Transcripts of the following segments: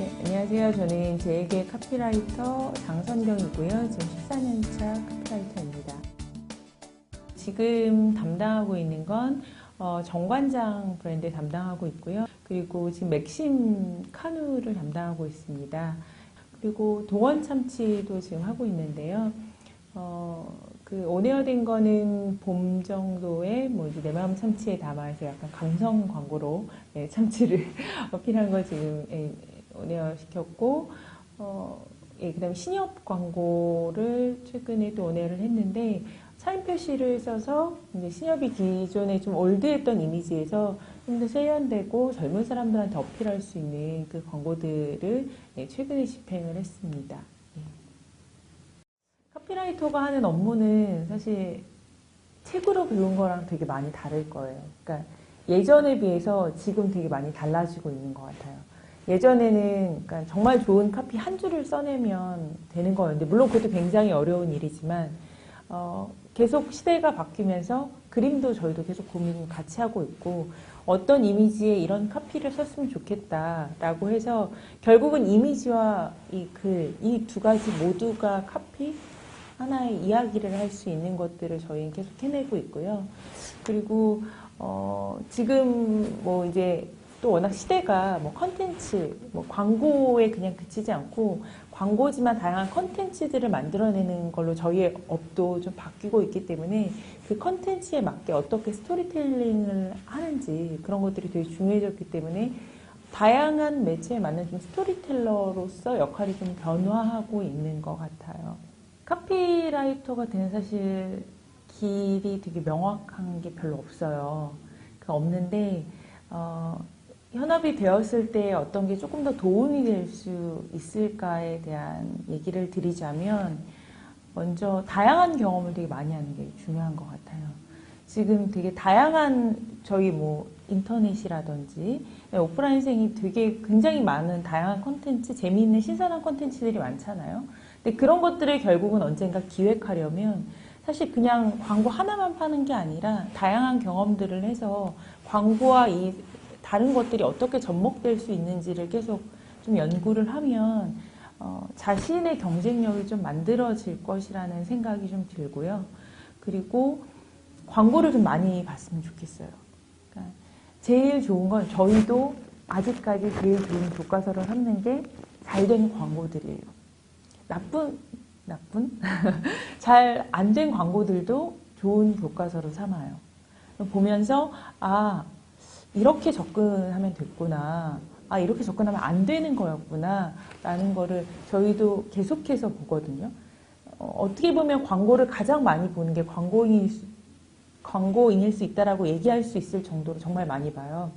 네, 안녕하세요. 저는 제에게 카피라이터 장선경이고요. 지금 14년차 카피라이터입니다. 지금 담당하고 있는 건 정관장 브랜드 담당하고 있고요. 그리고 지금 맥심 카누를 담당하고 있습니다. 그리고 동원 참치도 지금 하고 있는데요. 그 온에어된 거는 봄 정도에 뭐 이제 내 마음 참치에 담아서 약간 감성 광고로 참치를 어필한 거 지금 온에어 시켰고, 그다음에 신협 광고를 최근에 또 온에어를 했는데 사인 표시를 써서 이제 신협이 기존에 좀 올드했던 이미지에서 좀 더 세련되고 젊은 사람들한테 어필할 수 있는 그 광고들을 최근에 집행을 했습니다. 카피라이터가 하는 업무는 사실 책으로 배운 거랑 되게 많이 다를 거예요. 그러니까 예전에 비해서 지금 되게 많이 달라지고 있는 것 같아요. 예전에는 그러니까 정말 좋은 카피 한 줄을 써내면 되는 거였는데, 물론 그것도 굉장히 어려운 일이지만 계속 시대가 바뀌면서 그림도 저희도 계속 고민을 같이 하고 있고, 어떤 이미지에 이런 카피를 썼으면 좋겠다라고 해서 결국은 이미지와 이 글, 이 두 가지 모두가 카피? 하나의 이야기를 할 수 있는 것들을 저희는 계속 해내고 있고요. 그리고 지금 뭐 이제 또 워낙 시대가 뭐 컨텐츠, 뭐 광고에 그냥 그치지 않고 광고지만 다양한 컨텐츠들을 만들어내는 걸로 저희의 업도 좀 바뀌고 있기 때문에 그 컨텐츠에 맞게 어떻게 스토리텔링을 하는지 그런 것들이 되게 중요해졌기 때문에 다양한 매체에 맞는 좀 스토리텔러로서 역할이 좀 변화하고 있는 것 같아요. 카피라이터가 되는 사실 길이 되게 명확한 게 별로 없어요. 없는데 현업이 되었을 때 어떤 게 조금 더 도움이 될 수 있을까에 대한 얘기를 드리자면, 먼저 다양한 경험을 되게 많이 하는 게 중요한 것 같아요. 지금 되게 다양한 저희 뭐 인터넷이라든지 오프라인생이 되게 굉장히 많은 다양한 콘텐츠, 재미있는 신선한 콘텐츠들이 많잖아요. 근데 그런 것들을 결국은 언젠가 기획하려면 사실 그냥 광고 하나만 파는 게 아니라 다양한 경험들을 해서 광고와 이 다른 것들이 어떻게 접목될 수 있는지를 계속 좀 연구를 하면 자신의 경쟁력이 좀 만들어질 것이라는 생각이 좀 들고요. 그리고 광고를 좀 많이 봤으면 좋겠어요. 그러니까 제일 좋은 건 저희도 아직까지 제일 좋은 교과서를 삼는 게 잘 된 광고들이에요. 나쁜? 잘 안 된 광고들도 좋은 교과서로 삼아요. 보면서 이렇게 접근하면 됐구나. 이렇게 접근하면 안 되는 거였구나. 라는 거를 저희도 계속해서 보거든요. 어떻게 보면 광고를 가장 많이 보는 게 광고인일 수 있다라고 얘기할 수 있을 정도로 정말 많이 봐요.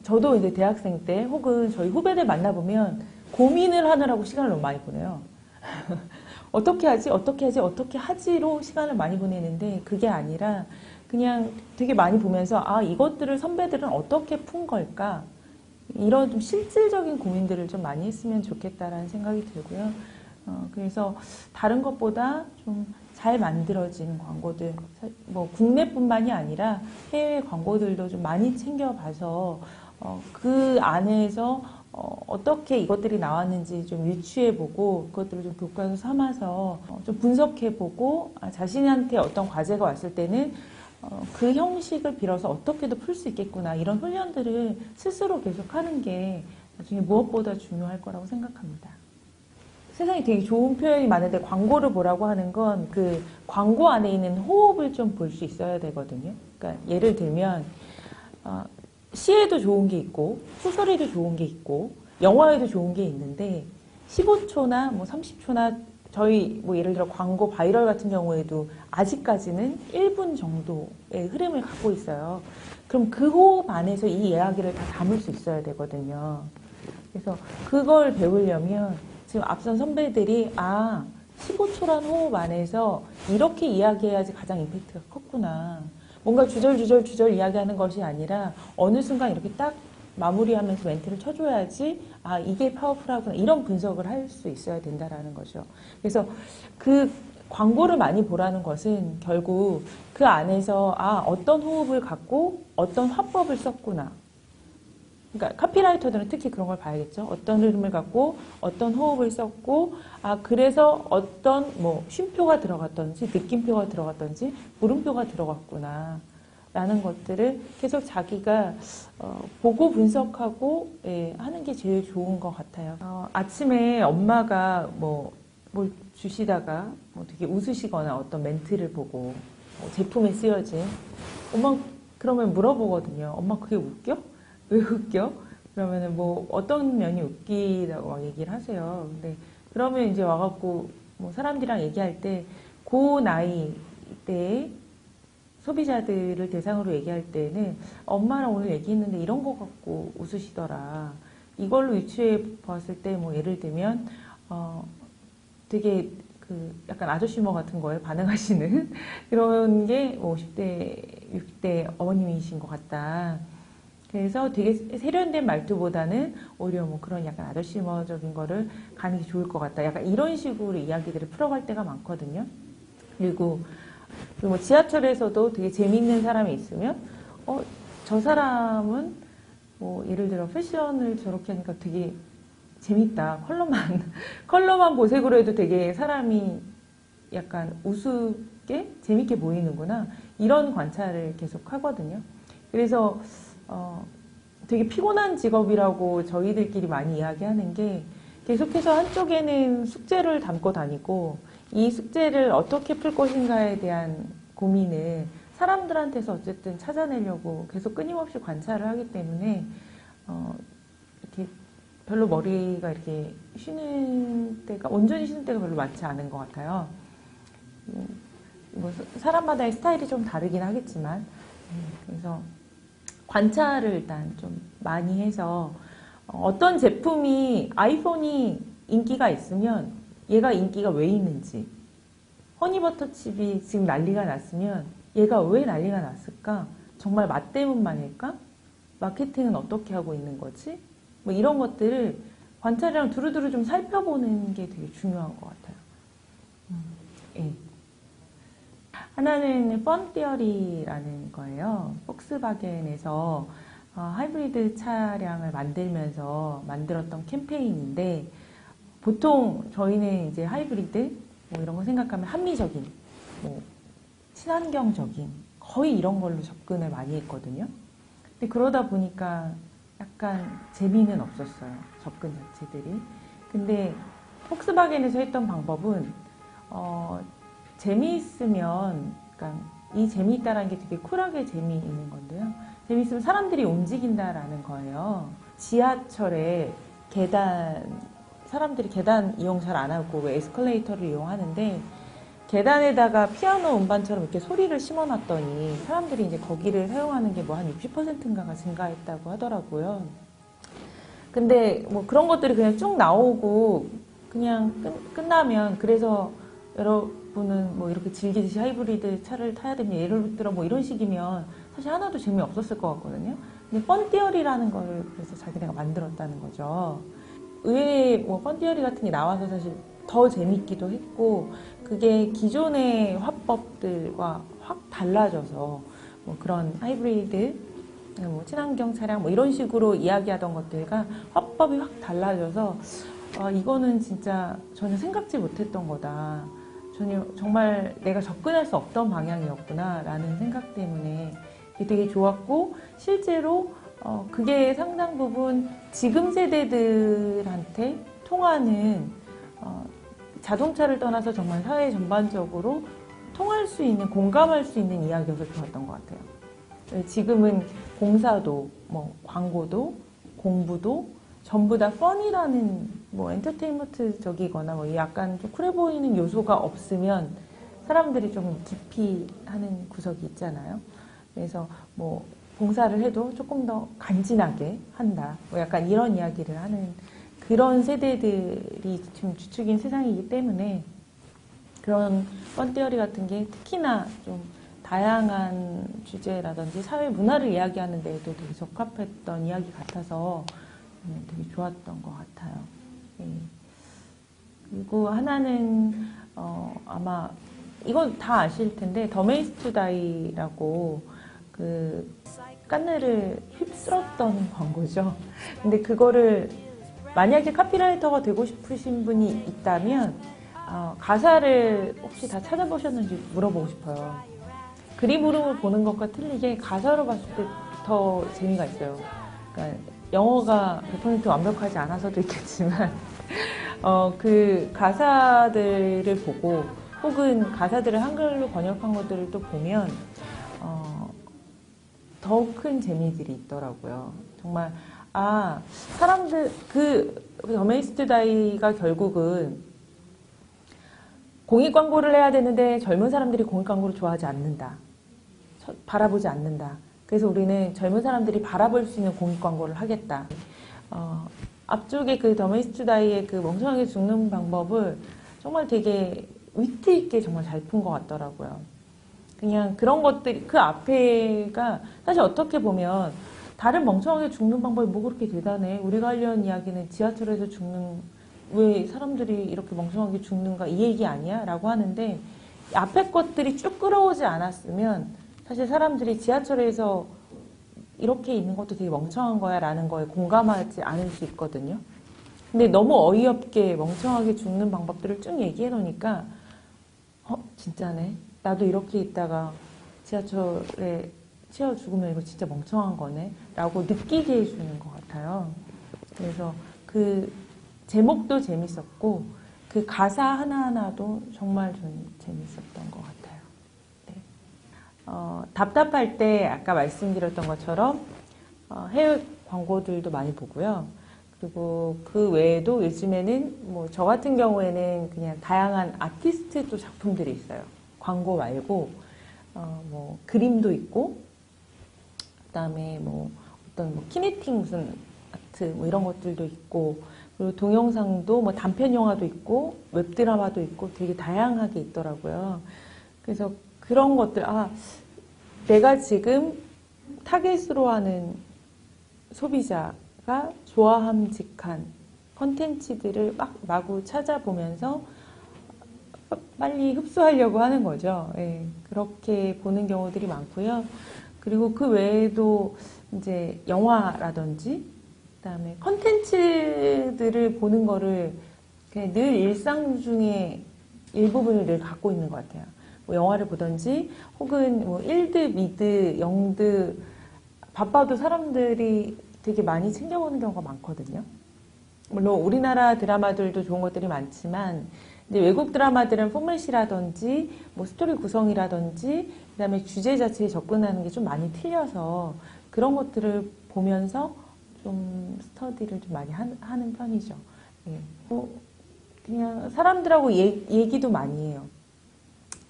저도 이제 대학생 때 혹은 저희 후배들 만나보면 고민을 하느라고 시간을 너무 많이 보내요. 어떻게 하지로 시간을 많이 보내는데, 그게 아니라 그냥 되게 많이 보면서 이것들을 선배들은 어떻게 푼 걸까? 이런 좀 실질적인 고민들을 좀 많이 했으면 좋겠다라는 생각이 들고요. 그래서 다른 것보다 좀 잘 만들어진 광고들, 뭐 국내뿐만이 아니라 해외 광고들도 좀 많이 챙겨봐서 그 안에서 어떻게 이것들이 나왔는지 좀 유추해보고 그것들을 좀 교과서 삼아서 좀 분석해보고 자신한테 어떤 과제가 왔을 때는 그 형식을 빌어서 어떻게도 풀 수 있겠구나, 이런 훈련들을 스스로 계속하는 게 나중에 무엇보다 중요할 거라고 생각합니다. 세상에 되게 좋은 표현이 많은데 광고를 보라고 하는 건 그 광고 안에 있는 호흡을 좀 볼 수 있어야 되거든요. 그러니까 예를 들면 시에도 좋은 게 있고 소설에도 좋은 게 있고 영화에도 좋은 게 있는데 15초나 뭐 30초나 저희 뭐 예를 들어 광고 바이럴 같은 경우에도 아직까지는 1분 정도의 흐름을 갖고 있어요. 그럼 그 호흡 안에서 이 이야기를 다 담을 수 있어야 되거든요. 그래서 그걸 배우려면 지금 앞선 선배들이 15초란 호흡 안에서 이렇게 이야기해야지 가장 임팩트가 컸구나. 뭔가 주절 이야기하는 것이 아니라 어느 순간 이렇게 딱 마무리하면서 멘트를 쳐줘야지 이게 파워풀하구나, 이런 분석을 할 수 있어야 된다라는 거죠. 그래서 그 광고를 많이 보라는 것은 결국 그 안에서 어떤 호흡을 갖고 어떤 화법을 썼구나, 그러니까 카피라이터들은 특히 그런 걸 봐야겠죠. 어떤 흐름을 갖고 어떤 호흡을 썼고, 아 그래서 어떤 뭐 쉼표가 들어갔던지 느낌표가 들어갔던지 물음표가 들어갔구나 라는 것들을 계속 자기가 보고 분석하고 하는 게 제일 좋은 것 같아요. 아침에 엄마가 뭘 주시다가 되게 웃으시거나 어떤 멘트를 보고 제품에 쓰여진 엄마 그러면 물어보거든요. 엄마 그게 웃겨? 왜 웃겨? 그러면은 어떤 면이 웃기다고 막 얘기를 하세요. 근데 그러면 이제 와갖고 사람들이랑 얘기할 때 그 나이 때에 소비자들을 대상으로 얘기할 때는 엄마랑 오늘 얘기했는데 이런 거 갖고 웃으시더라. 이걸로 유추해 봤을 때 예를 들면 되게 약간 아저씨머 같은 거에 반응하시는 그런 게 50대, 60대 어머님이신 것 같다. 그래서 되게 세련된 말투보다는 오히려 그런 약간 아저씨머적인 거를 가는 게 좋을 것 같다. 약간 이런 식으로 이야기들을 풀어갈 때가 많거든요. 그리고 지하철에서도 되게 재미있는 사람이 있으면 저 사람은 예를 들어 패션을 저렇게 하니까 되게 재밌다. 컬러만 보색으로 해도 되게 사람이 약간 우습게 재밌게 보이는구나. 이런 관찰을 계속 하거든요. 그래서 되게 피곤한 직업이라고 저희들끼리 많이 이야기하는 게 계속해서 한쪽에는 숙제를 담고 다니고 이 숙제를 어떻게 풀 것인가에 대한 고민을 사람들한테서 어쨌든 찾아내려고 계속 끊임없이 관찰을 하기 때문에 이렇게 별로 머리가 이렇게 온전히 쉬는 때가 별로 많지 않은 것 같아요. 사람마다의 스타일이 좀 다르긴 하겠지만, 그래서 관찰을 일단 좀 많이 해서 어떤 제품이 아이폰이 인기가 있으면 얘가 인기가 왜 있는지, 허니버터칩이 지금 난리가 났으면 얘가 왜 난리가 났을까? 정말 맛 때문만일까? 마케팅은 어떻게 하고 있는 거지? 이런 것들을 관찰이랑 두루두루 좀 살펴보는 게 되게 중요한 것 같아요. 예. 하나는 펀 티어리라는 거예요. 폭스바겐에서 하이브리드 차량을 만들면서 만들었던 캠페인인데, 보통 저희는 이제 하이브리드 이런 거 생각하면 합리적인, 친환경적인 거의 이런 걸로 접근을 많이 했거든요. 근데 그러다 보니까 약간 재미는 없었어요. 접근 자체들이. 근데 폭스바겐에서 했던 방법은 재미있으면, 그러니까 이 재미있다라는 게 되게 쿨하게 재미있는 건데요. 재미있으면 사람들이 움직인다라는 거예요. 지하철에 사람들이 계단 이용 잘 안 하고 왜 에스컬레이터를 이용하는데, 계단에다가 피아노 음반처럼 이렇게 소리를 심어놨더니 사람들이 이제 거기를 사용하는 게 한 60%인가가 증가했다고 하더라고요. 근데 그런 것들이 그냥 쭉 나오고 그냥 끝나면, 그래서 여러분은 이렇게 즐기듯이 하이브리드 차를 타야 됩니다. 예를 들어 이런 식이면 사실 하나도 재미없었을 것 같거든요. 근데 펀티어리라는 걸 그래서 자기네가 만들었다는 거죠. 의외의 펀티어리 같은 게 나와서 사실 더 재밌기도 했고, 그게 기존의 화법들과 확 달라져서 그런 하이브리드, 친환경 차량 이런 식으로 이야기하던 것들과 화법이 확 달라져서 이거는 진짜 전혀 생각지 못했던 거다. 정말 내가 접근할 수 없던 방향이었구나 라는 생각 때문에 되게 좋았고, 실제로 그게 상당 부분 지금 세대들한테 통하는, 자동차를 떠나서 정말 사회 전반적으로 통할 수 있는, 공감할 수 있는 이야기여서 좋았던 것 같아요. 지금은 공사도, 광고도, 공부도 전부 다 펀이라는 엔터테인먼트적이거나 약간 좀 쿨해 보이는 요소가 없으면 사람들이 좀 기피 하는 구석이 있잖아요. 그래서 봉사를 해도 조금 더 간지나게 한다. 약간 이런 이야기를 하는 그런 세대들이 지금 주축인 세상이기 때문에 그런 펀티어리 같은 게 특히나 좀 다양한 주제라든지 사회 문화를 이야기하는 데에도 되게 적합했던 이야기 같아서 되게 좋았던 것 같아요. 예. 그리고 하나는 아마 이건 다 아실 텐데 더 메이스 투 다이라고 깐느를 휩쓸었던 광고죠. 근데 그거를 만약에 카피라이터가 되고 싶으신 분이 있다면 가사를 혹시 다 찾아보셨는지 물어보고 싶어요. 그림으로 보는 것과 틀리게 가사로 봤을 때 더 재미가 있어요. 그러니까 영어가 100% 완벽하지 않아서도 있겠지만 그 가사들을 보고 혹은 가사들을 한글로 번역한 것들을 또 보면 더 큰 재미들이 있더라고요. 정말 사람들 더메이스트 다이가 결국은 공익 광고를 해야 되는데 젊은 사람들이 공익 광고를 좋아하지 않는다. 바라보지 않는다. 그래서 우리는 젊은 사람들이 바라볼 수 있는 공익 광고를 하겠다. 앞쪽에 그 더메이스트 다이의 그 멍청하게 죽는 방법을 정말 되게 위트 있게 정말 잘 푼 것 같더라고요. 그냥 그런 것들이 그 앞에가 사실 어떻게 보면 다른 멍청하게 죽는 방법이 뭐 그렇게 대단해. 우리가 하려는 이야기는 지하철에서 죽는 왜 사람들이 이렇게 멍청하게 죽는가 이 얘기 아니야? 라고 하는데 앞에 것들이 쭉 끌어오지 않았으면 사실 사람들이 지하철에서 이렇게 있는 것도 되게 멍청한 거야 라는 거에 공감하지 않을 수 있거든요. 근데 너무 어이없게 멍청하게 죽는 방법들을 쭉 얘기해 놓으니까 진짜네. 나도 이렇게 있다가 지하철에 치여 죽으면 이거 진짜 멍청한 거네 라고 느끼게 해주는 것 같아요. 그래서 그 제목도 재밌었고 그 가사 하나하나도 정말 좀 재밌었던 것 같아요. 네. 답답할 때 아까 말씀드렸던 것처럼 해외 광고들도 많이 보고요. 그리고 그 외에도 요즘에는 뭐 저 같은 경우에는 그냥 다양한 아티스트 또 작품들이 있어요. 광고 말고 뭐 그림도 있고 그다음에 뭐 어떤 뭐 키네틱 무슨 아트 뭐 이런 것들도 있고 그리고 동영상도 뭐 단편 영화도 있고 웹드라마도 있고 되게 다양하게 있더라고요. 그래서 그런 것들 내가 지금 타겟으로 하는 소비자가 좋아함직한 컨텐츠들을 마구 찾아보면서 빨리 흡수하려고 하는 거죠. 예, 그렇게 보는 경우들이 많고요. 그리고 그 외에도 이제 영화라든지 그다음에 컨텐츠들을 보는 거를 그냥 늘 일상 중에 일부분을 늘 갖고 있는 것 같아요. 뭐 영화를 보든지 혹은 뭐 1드, 미드, 영드 바빠도 사람들이 되게 많이 챙겨보는 경우가 많거든요. 물론 우리나라 드라마들도 좋은 것들이 많지만 근데 외국 드라마들은 포맷이라든지 뭐 스토리 구성이라든지 그다음에 주제 자체에 접근하는 게 좀 많이 틀려서 그런 것들을 보면서 좀 스터디를 좀 많이 하는 편이죠. 예. 뭐 그냥 사람들하고 얘기도 많이 해요.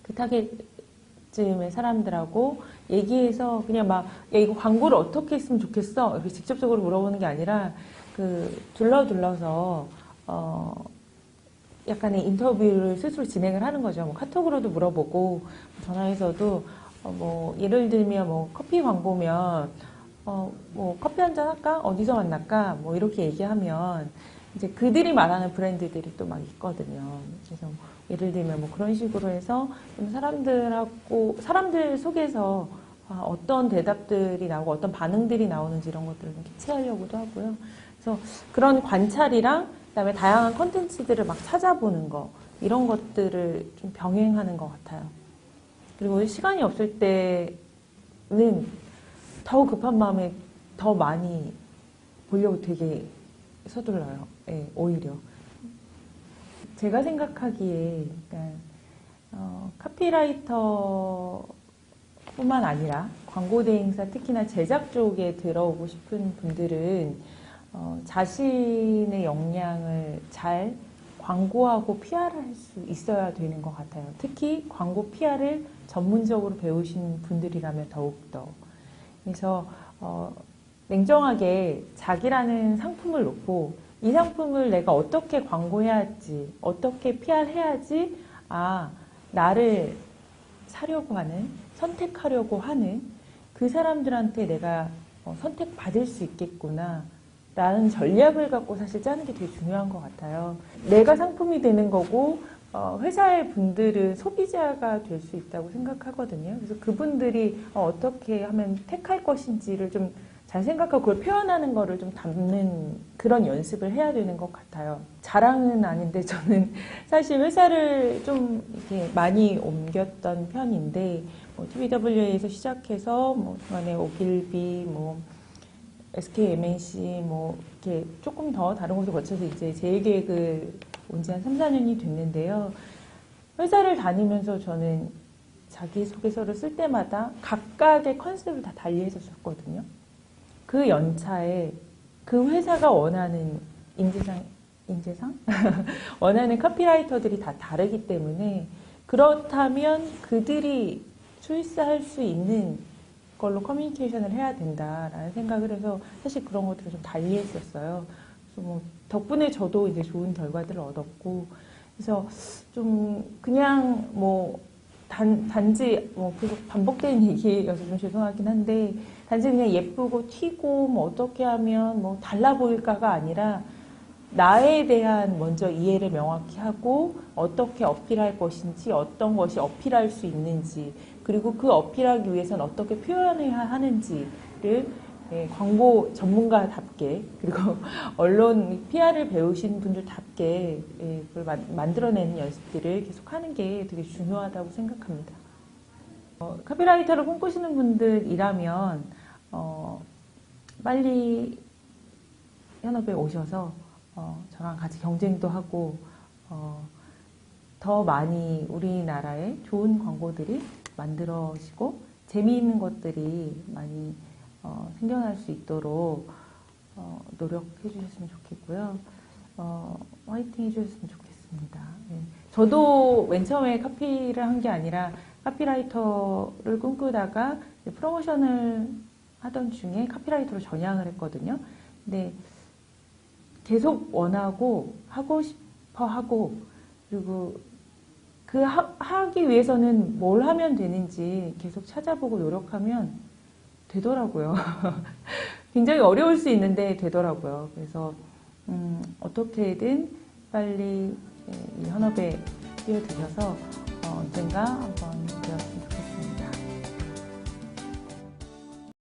그 타겟쯤의 사람들하고 얘기해서 그냥 막 야, 이거 광고를 어떻게 했으면 좋겠어? 이렇게 직접적으로 물어보는 게 아니라 그 둘러서 약간의 인터뷰를 스스로 진행을 하는 거죠. 뭐 카톡으로도 물어보고 전화해서도 뭐 예를 들면 뭐 커피 광고면 뭐 커피 한잔 할까? 어디서 만날까? 뭐 이렇게 얘기하면 이제 그들이 말하는 브랜드들이 또 막 있거든요. 그래서 예를 들면 뭐 그런 식으로 해서 사람들 속에서 어떤 대답들이 나오고 어떤 반응들이 나오는지 이런 것들을 캐치하려고도 하고요. 그래서 그런 관찰이랑 그다음에 다양한 컨텐츠들을 막 찾아보는 거 이런 것들을 좀 병행하는 것 같아요. 그리고 시간이 없을 때는 더 급한 마음에 더 많이 보려고 되게 서둘러요. 예, 오히려. 제가 생각하기에 그러니까, 카피라이터뿐만 아니라 광고 대행사 특히나 제작 쪽에 들어오고 싶은 분들은 자신의 역량을 잘 광고하고 PR할 수 있어야 되는 것 같아요. 특히 광고 PR을 전문적으로 배우신 분들이라면 더욱더. 그래서 냉정하게 자기라는 상품을 놓고 이 상품을 내가 어떻게 광고해야 할지, 어떻게 PR해야지 나를 사려고 하는, 선택하려고 하는 그 사람들한테 내가 선택받을 수 있겠구나 라는 전략을 갖고 사실 짜는 게 되게 중요한 것 같아요. 내가 상품이 되는 거고 회사의 분들은 소비자가 될 수 있다고 생각하거든요. 그래서 그분들이 어떻게 하면 택할 것인지를 좀 잘 생각하고 그걸 표현하는 거를 좀 담는 그런 연습을 해야 되는 것 같아요. 자랑은 아닌데 저는 사실 회사를 좀 이렇게 많이 옮겼던 편인데 뭐 TBWA에서 시작해서 뭐 중간에 오길비, 뭐 SK MNC 뭐 이렇게 조금 더 다른 곳을 거쳐서 이제 제일기획을 온 지 한 3, 4년이 됐는데요. 회사를 다니면서 저는 자기소개서를 쓸 때마다 각각의 컨셉을 다 달리 했었거든요. 그 연차에 그 회사가 원하는 인재상? 원하는 카피라이터들이 다 다르기 때문에 그렇다면 그들이 초이스할 수 있는 걸로 커뮤니케이션을 해야 된다라는 생각을 해서 사실 그런 것들을 좀 달리 했었어요. 그래서 뭐 덕분에 저도 이제 좋은 결과들을 얻었고 그래서 좀 그냥 뭐 단지 뭐 계속 반복되는 얘기여서 좀 죄송하긴 한데 단지 그냥 예쁘고 튀고 뭐 어떻게 하면 뭐 달라 보일까가 아니라 나에 대한 먼저 이해를 명확히 하고 어떻게 어필할 것인지 어떤 것이 어필할 수 있는지 그리고 그 어필하기 위해서는 어떻게 표현해야 하는지를 광고 전문가답게 그리고 언론 PR을 배우신 분들답게 그걸 만들어내는 연습들을 계속하는 게 되게 중요하다고 생각합니다. 카피라이터를 꿈꾸시는 분들이라면 빨리 현업에 오셔서 저랑 같이 경쟁도 하고 더 많이 우리나라에 좋은 광고들이 만들어지고 재미있는 것들이 많이 생겨날 수 있도록 노력해 주셨으면 좋겠고요. 화이팅 해주셨으면 좋겠습니다. 네. 저도 맨 처음에 카피를 한 게 아니라 카피라이터를 꿈꾸다가 프로모션을 하던 중에 카피라이터로 전향을 했거든요. 근데 계속 원하고 하고 싶어 하고 그리고 그 하기 위해서는 뭘 하면 되는지 계속 찾아보고 노력하면 되더라고요. 굉장히 어려울 수 있는데 되더라고요. 그래서 어떻게든 빨리 이 현업에 뛰어드셔서 언젠가 한번 되었으면 좋겠습니다.